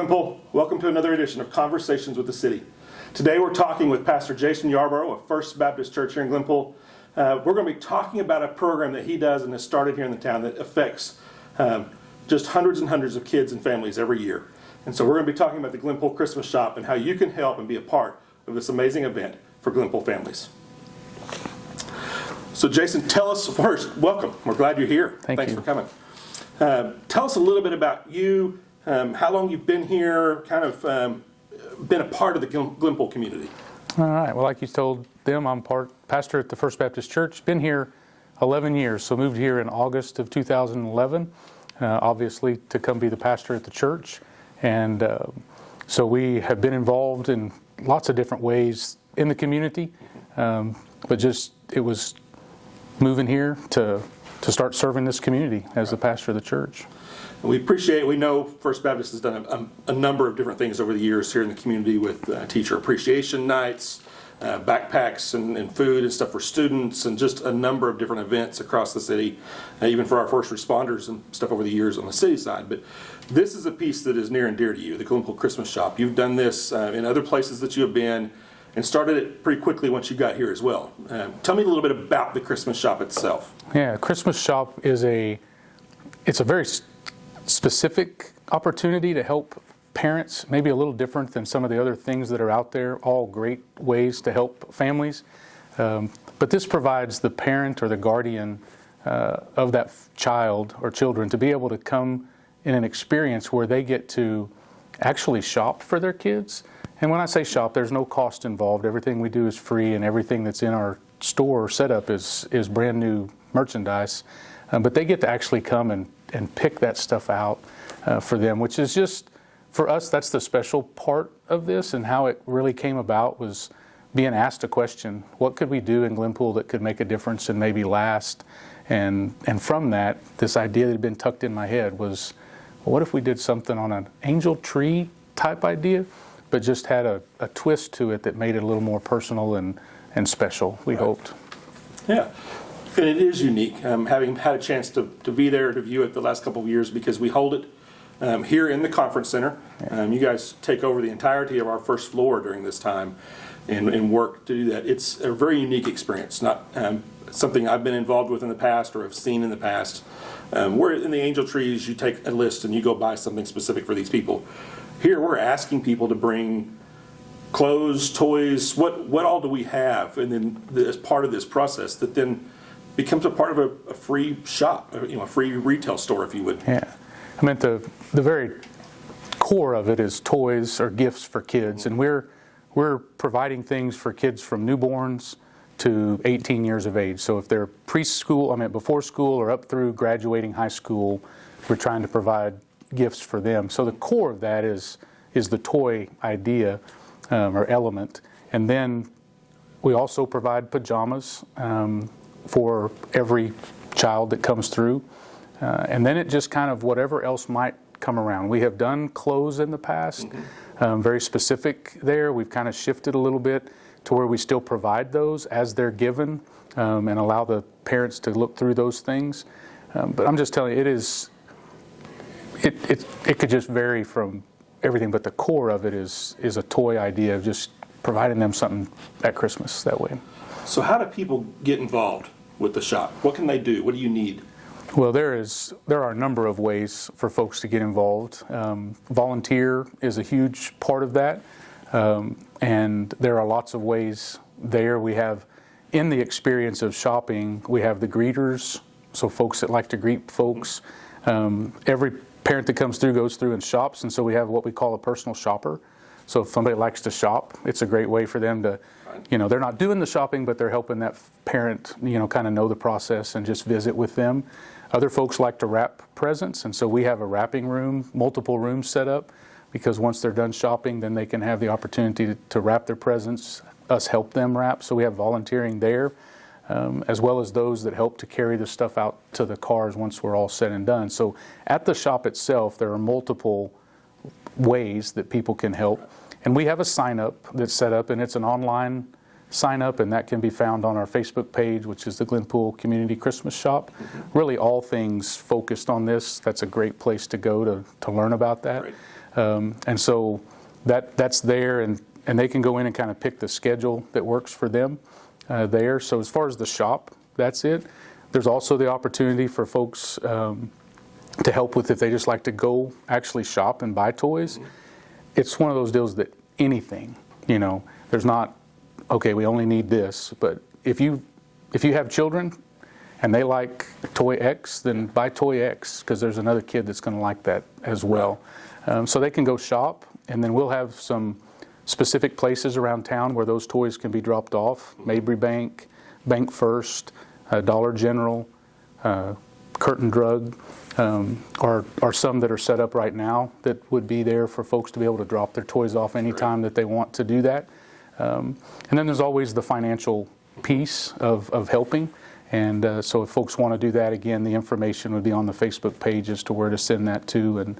Glenpool. Welcome to another edition of Conversations with the City. Today we're talking with Pastor Jason Yarborough of First Baptist Church here in Glenpool. We're going to be talking about a program that he does and has started here in the town that affects just hundreds and hundreds of kids and families every year. And so we're going to be talking about the Glenpool Christmas Shoppe and how you can help and be a part of this amazing event for Glenpool families. So Jason, tell us first, welcome. We're glad you're here. Thanks for coming. Tell us a little bit about you, how long you've been here, kind of been a part of the Glenpool community. All right. Well, like you told them, I'm pastor at the First Baptist Church. Been here 11 years, so moved here in August of 2011, obviously to come be the pastor at the church. And so we have been involved in lots of different ways in the community, but just it was moving here to start serving this community as the pastor of the church. We know First Baptist has done a number of different things over the years here in the community with teacher appreciation nights, backpacks and food and stuff for students, and just a number of different events across the city, even for our first responders and stuff over the years on the city side. But this is a piece that is near and dear to you, the Glenpool Christmas Shoppe. You've done this in other places that you have been and started it pretty quickly once you got here as well. Tell me a little bit about the Christmas Shoppe itself. Yeah, Christmas Shoppe it's a very specific opportunity to help parents, maybe a little different than some of the other things that are out there, all great ways to help families. But this provides the parent or the guardian of that child or children to be able to come in an experience where they get to actually shop for their kids. And when I say shop, there's no cost involved. Everything we do is free, and everything that's in our store setup is brand new merchandise. But they get to actually come and pick that stuff out for them, which is just, for us, that's the special part of this. And how it really came about was being asked a question: what could we do in Glenpool that could make a difference and maybe last? And from that, this idea that had been tucked in my head was, well, what if we did something on an angel tree type idea, but just had a twist to it that made it a little more personal and special, we hoped. Yeah. And it is unique, having had a chance to be there, to view it the last couple of years, because we hold it here in the conference center. You guys take over the entirety of our first floor during this time and work to do that. It's a very unique experience, not something I've been involved with in the past or have seen in the past. Where in the angel trees, you take a list and you go buy something specific for these people. Here we're asking people to bring clothes, toys, what all do we have, and then as part of this process that then becomes a part of a free shop, a free retail store, if you would. Yeah, I mean the very core of it is toys or gifts for kids, and we're providing things for kids from newborns to 18 years of age. So if they're preschool, before school or up through graduating high school, we're trying to provide gifts for them. So the core of that is the toy idea or element, and then we also provide pajamas for every child that comes through. And then it just kind of whatever else might come around. We have done clothes in the past, very specific there. We've kind of shifted a little bit to where we still provide those as they're given and allow the parents to look through those things. But I'm just telling you, it could just vary from everything, but the core of it is a toy idea of just providing them something at Christmas that way. So how do people get involved with the shop? What can they do? What do you need? Well, there are a number of ways for folks to get involved. Volunteer is a huge part of that, and there are lots of ways there. We have, in the experience of shopping, we have the greeters, so folks that like to greet folks. Every parent that comes through goes through and shops, and so we have what we call a personal shopper. So if somebody likes to shop, it's a great way for them to, they're not doing the shopping, but they're helping that parent, kind of know the process and just visit with them. Other folks like to wrap presents, and so we have a wrapping room, multiple rooms set up, because once they're done shopping, then they can have the opportunity to wrap their presents, us help them wrap. So we have volunteering there, as well as those that help to carry the stuff out to the cars once we're all said and done. So at the shop itself, there are multiple ways that people can help. And we have a sign-up that's set up, and it's an online sign-up, and that can be found on our Facebook page, which is the Glenpool Community Christmas Shoppe. Really all things focused on this. That's a great place to go to learn about that. And so that's there, and they can go in and kind of pick the schedule that works for them there. So as far as the shop, that's it. There's also the opportunity for folks to help with if they just like to go actually shop and buy toys. It's one of those deals that anything, there's not, okay, we only need this. But if you have children and they like toy X, then buy toy X, because there's another kid that's going to like that as well. So they can go shop, and then we'll have some specific places around town where those toys can be dropped off. Mabry Bank, Bank First, Dollar General, Curtin Drug, are some that are set up right now that would be there for folks to be able to drop their toys off anytime that they want to do that. And then there's always the financial piece of helping. And so if folks want to do that, again, the information would be on the Facebook page as to where to send that to. And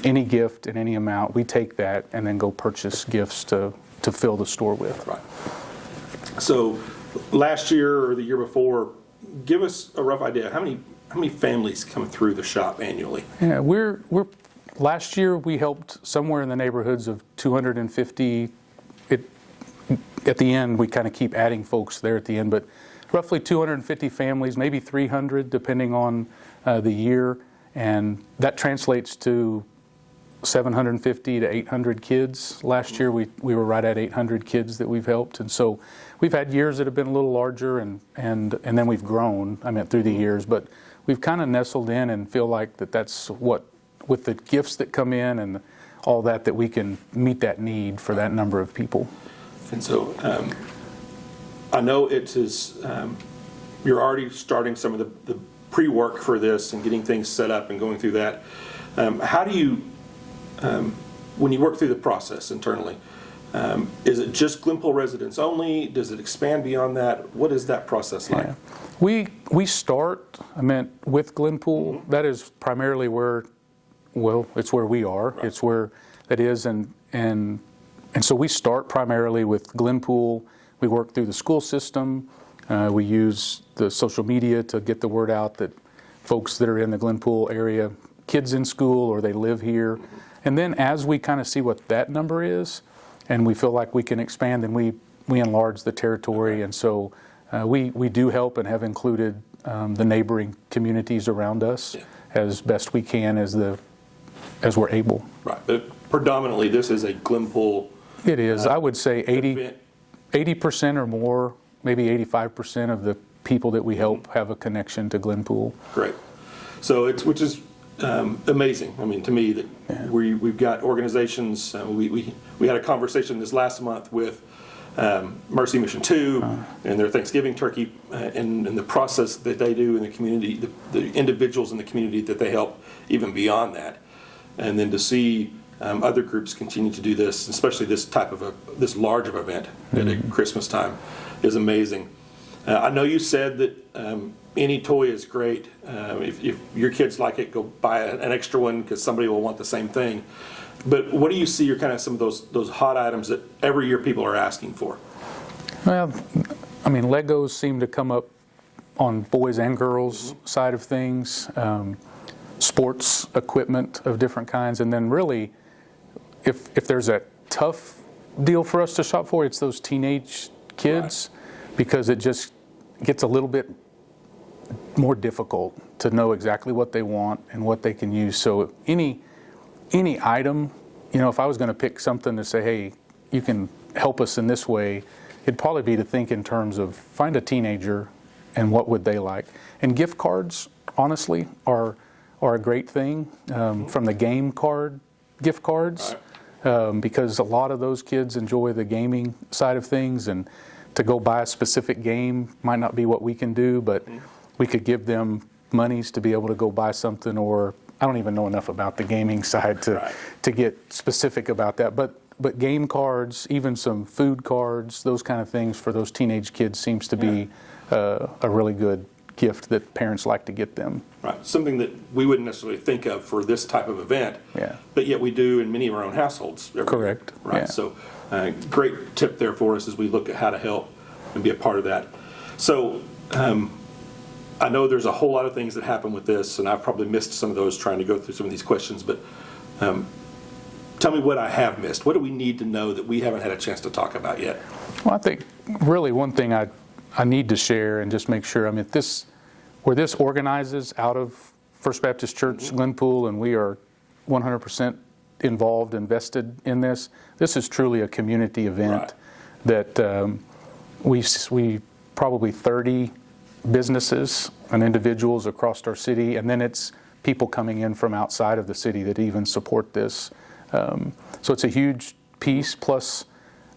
any gift in any amount, we take that and then go purchase gifts to fill the store with. Right. So last year or the year before, give us a rough idea. How many families come through the shop annually? Yeah, we're last year we helped somewhere in the neighborhoods of 250. At the end, we kind of keep adding folks there at the end, but roughly 250 families, maybe 300, depending on the year, and that translates to 750 to 800 kids. Last year, we were right at 800 kids that we've helped, and so we've had years that have been a little larger, and then we've grown. Through the years, but we've kind of nestled in and feel like that's what, with the gifts that come in and all that we can meet that need for that number of people. And so I know it is, you're already starting some of the pre-work for this and getting things set up and going through that. How do you, when you work through the process internally, is it just Glenpool residents only? Does it expand beyond that? What is that process like? Yeah. We start, with Glenpool. Mm-hmm. That is primarily it's where we are. Right. It's where that is, and so we start primarily with Glenpool. We work through the school system. We use the social media to get the word out that folks that are in the Glenpool area, kids in school or they live here. Mm-hmm. And then as we kind of see what that number is, and we feel like we can expand, then we enlarge the territory. And so we do help and have included the neighboring communities around us as best we can as we're able. Right, but predominantly this is a Glenpool. It is. I would say 80% or more, maybe 85% of the people that we help have a connection to Glenpool. Great. So which is amazing. To me that we've got organizations. We had a conversation this last month with Mercy Mission 2 and their Thanksgiving turkey and the process that they do in the community, the individuals in the community that they help, even beyond that, and then to see other groups continue to do this, especially this type of this large of event at Christmas time, is amazing. I know you said that any toy is great. If your kids like it, go buy an extra one because somebody will want the same thing. But what do you see are kind of some of those hot items that every year people are asking for? Well, Legos seem to come up on boys and girls side of things, sports equipment of different kinds, and then really, if there's a tough deal for us to shop for, it's those teenage kids, because it just gets a little bit more difficult to know exactly what they want and what they can use. So any item, if I was going to pick something to say, hey, you can help us in this way, it'd probably be to think in terms of find a teenager and what would they like. And gift cards, honestly, are a great thing, from the game card, gift cards, because a lot of those kids enjoy the gaming side of things, and to go buy a specific game might not be what we can do, but we could give them monies to be able to go buy something, or I don't even know enough about the gaming side to get specific about that. But game cards, even some food cards, those kind of things for those teenage kids seems to be a really good gift that parents like to get them. Right, something that we wouldn't necessarily think of for this type of event, but yet we do in many of our own households. Correct. Year, right, so great tip there for us as we look at how to help and be a part of that. So I know there's a whole lot of things that happen with this, and I've probably missed some of those trying to go through some of these questions, but tell me what I have missed. What do we need to know that we haven't had a chance to talk about yet? Well, I think really one thing I need to share and just make sure, I mean, where this organizes out of First Baptist Church, Glenpool, and we are 100% involved, invested in this. This is truly a community event that we probably 30 businesses and individuals across our city, and then it's people coming in from outside of the city that even support this. So it's a huge piece. Plus,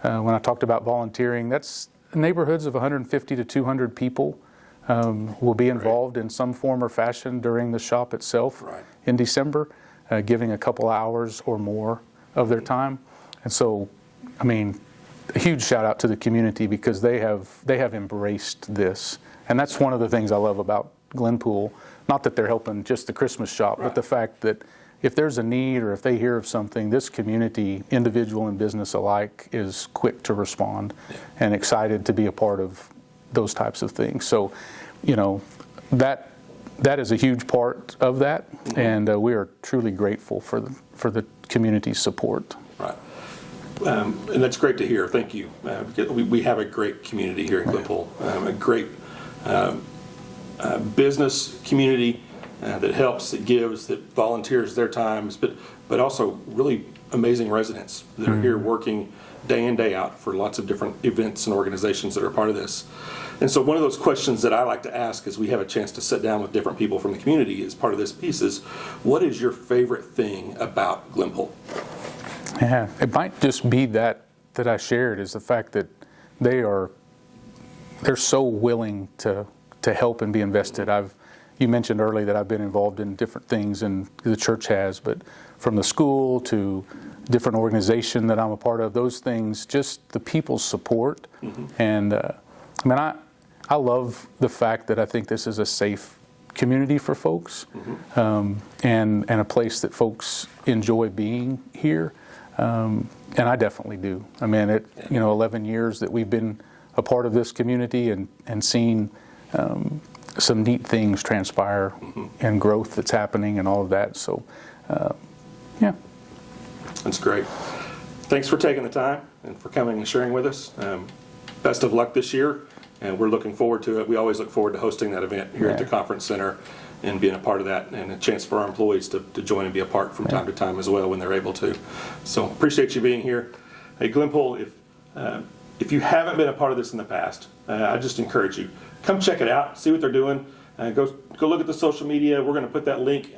when I talked about volunteering, that's neighborhoods of 150 to 200 people will be involved in some form or fashion during the shop itself in December, giving a couple hours or more of their time. And so, I mean, a huge shout out to the community because they have embraced this. And that's one of the things I love about Glenpool. Not that they're helping just the Christmas shop, but the fact that if there's a need or if they hear of something, this community, individual and business alike, is quick to respond and excited to be a part of those types of things. So, you know, that is a huge part of that, and we are truly grateful for the community's support. Right. And that's great to hear. Thank you. We have a great community here in Glenpool, a great business community that helps, that gives, that volunteers their times, but also really amazing residents that are here working day in, day out for lots of different events and organizations that are part of this. And so one of those questions that I like to ask as we have a chance to sit down with different people from the community as part of this piece is, what is your favorite thing about Glenpool? Yeah, it might just be that I shared, is the fact that they're so willing to help and be invested. You mentioned earlier that I've been involved in different things, and the church has, but from the school to different organization that I'm a part of, those things, just the people's support. And I mean, I love the fact that I think this is a safe community for folks, and a place that folks enjoy being here. And I definitely do. I mean, 11 years that we've been a part of this community and seen some neat things transpire and growth that's happening and all of that. So, yeah. That's great. Thanks for taking the time and for coming and sharing with us. Best of luck this year, and we're looking forward to it. We always look forward to hosting that event here at the conference center and being a part of that, and a chance for our employees to join and be a part from time to time as well when they're able to. So appreciate you being here. Hey, Glenpool, if you haven't been a part of this in the past, I just encourage you, come check it out, see what they're doing. Go look at the social media. We're going to put that link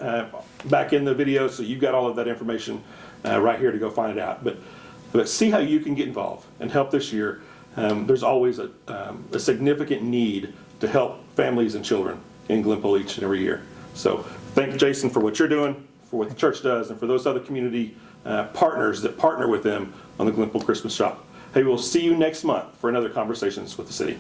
back in the video, so you've got all of that information right here to go find it out. But see how you can get involved and help this year. There's always a significant need to help families and children in Glenpool each and every year. So thank you, Jason, for what you're doing, for what the church does, and for those other community partners that partner with them on the Glenpool Christmas Shoppe. Hey, we'll see you next month for another Conversations with the City.